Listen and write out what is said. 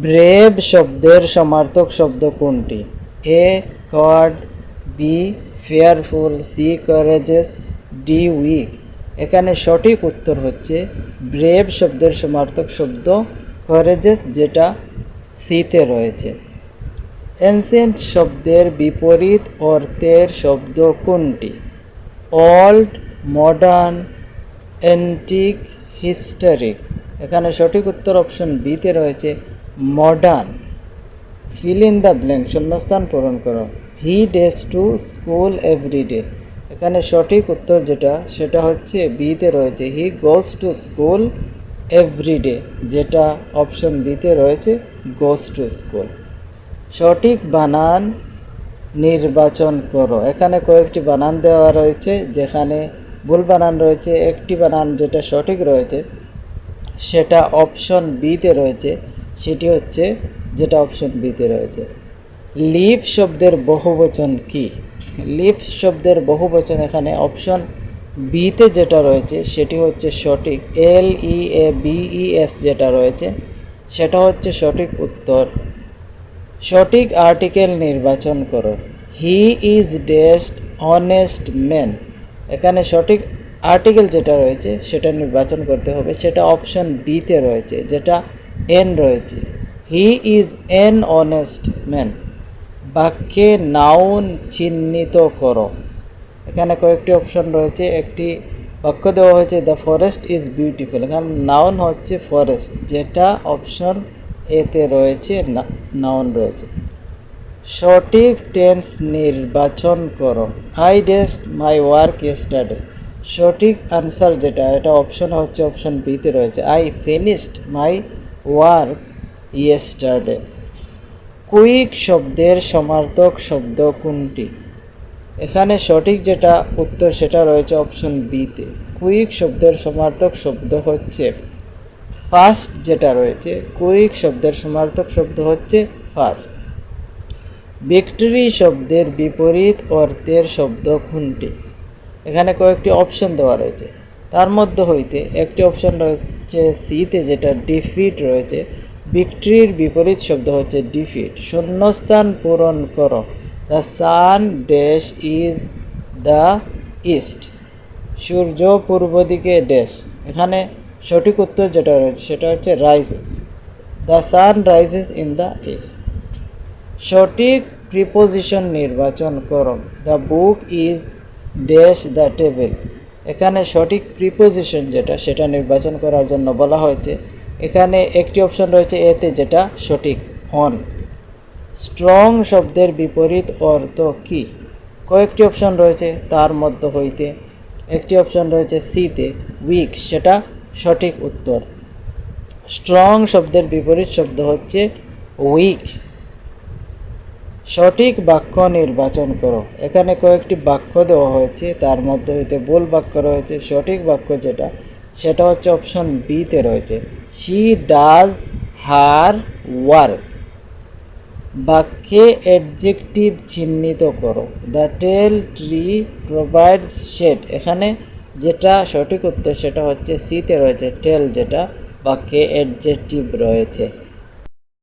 Brave শব্দের সমার্থক শব্দ কোনটি? A coward, B fearful, C courageous, D weak. এখানে সঠিক উত্তর হচ্ছে ব্রেভ শব্দের সমার্থক শব্দ কারেজেস, যেটা সিতে রয়েছে। এনসিয়েন্ট শব্দের বিপরীত অর্থের শব্দ কোনটি? Old, modern, antique, historic. এখানে সঠিক উত্তর অপশন বিতে রয়েছে modern. Fill in the blank, শূন্যস্থান পূরণ করো। হি ডেজ টু স্কুল এভরিডে। এখানে সঠিক উত্তর যেটা সেটা হচ্ছে বিতে রয়েছে হি গোজ টু স্কুল এভরিডে, যেটা অপশন বিতে রয়েছে গোজ টু স্কুল। সঠিক বানান নির্বাচন করো। এখানে কয়েকটি বানান দেওয়া রয়েছে, যেখানে ভুল বানান রয়েছে। একটি বানান যেটা সঠিক রয়েছে সেটা অপশন বিতে রয়েছে, সেটি হচ্ছে যেটা অপশন বিতে রয়েছে। লিভ শব্দের বহুবচন কি? লিভ শব্দের বহুবচন এখানে অপশন বিতে যেটা রয়েছে সেটি হচ্ছে সঠিক, LEAVES যেটা রয়েছে সেটা হচ্ছে সঠিক উত্তর। সঠিক আর্টিকেল নির্বাচন করো। He is dash honest man. এখানে সঠিক আর্টিকেল যেটা রয়েছে সেটা নির্বাচন করতে হবে, সেটা অপশন বিতে রয়েছে, যেটা এন রয়েছে। He is an honest man. বাক্যে নাউন চিহ্নিত করো। এখানে কয়েকটি অপশন রয়েছে। একটি বাক্য দেওয়া হয়েছে দ্য ফরেস্ট ইজ বিউটিফুল। এখানে নাউন হচ্ছে ফরেস্ট, যেটা অপশন এতে রয়েছে, নাউন রয়েছে। সঠিক টেন্স নির্বাচন করো। I dash my work yesterday. সঠিক আনসার যেটা এটা অপশন হচ্ছে অপশন বিতে রয়েছে, I finished my work yesterday. Quick শব্দের সমার্থক শব্দ কোনটি? এখানে সঠিক যেটা উত্তর সেটা রয়েছে অপশন বিতে। কুইক শব্দের সমার্থক শব্দ হচ্ছে ফাস্ট, যেটা রয়েছে কুইক শব্দের সমার্থক শব্দ হচ্ছে ফাস্ট। ভিক্টরি শব্দের বিপরীত অর্থের শব্দ কোনটি? এখানে কয়েকটি অপশন দেওয়া রয়েছে, তার মধ্যে হইতে একটি অপশন রয়েছে সিতে, যেটা ডিফিট রয়েছে। ভিক্টরির বিপরীত শব্দ হচ্ছে ডিফিট। শূন্যস্থান পূরণ করো। The sun dash is the east. সূর্য পূর্ব দিকে ড্যাশ। এখানে সঠিক উত্তর যেটা রয়েছে সেটা হচ্ছে rises. The sun rises in the east. সঠিক প্রিপোজিশন নির্বাচন করো। The book is dash the table. এখানে সঠিক প্রিপোজিশন যেটা সেটা নির্বাচন করার জন্য বলা হয়েছে। এখানে একটি অপশন রয়েছে এতে, যেটা সঠিক, অন। স্ট্রং শব্দের বিপরীত অর্থ কি? কয়েকটি অপশন রয়েছে, তার মধ্যে হইতে একটি অপশন রয়েছে সিতে, উইক, সেটা সঠিক উত্তর। স্ট্রং শব্দের বিপরীত শব্দ হচ্ছে উইক। সঠিক বাক্য নির্বাচন করো। এখানে কয়েকটি বাক্য দেওয়া হয়েছে, তার মধ্যে হইতে ভুল বাক্য রয়েছে। সঠিক বাক্য যেটা সেটা হচ্ছে অপশন বিতে রয়েছে, শি ডাজ হার ওয়ার্ক। বাক্যে অ্যাডজেক্টিভ চিহ্নিত করো। The tall tree provides shade. এখানে যেটা সঠিক উত্তর সেটা হচ্ছে সিতে রয়েছে, টেল, যেটা বাক্যে অ্যাডজেক্টিভ রয়েছে।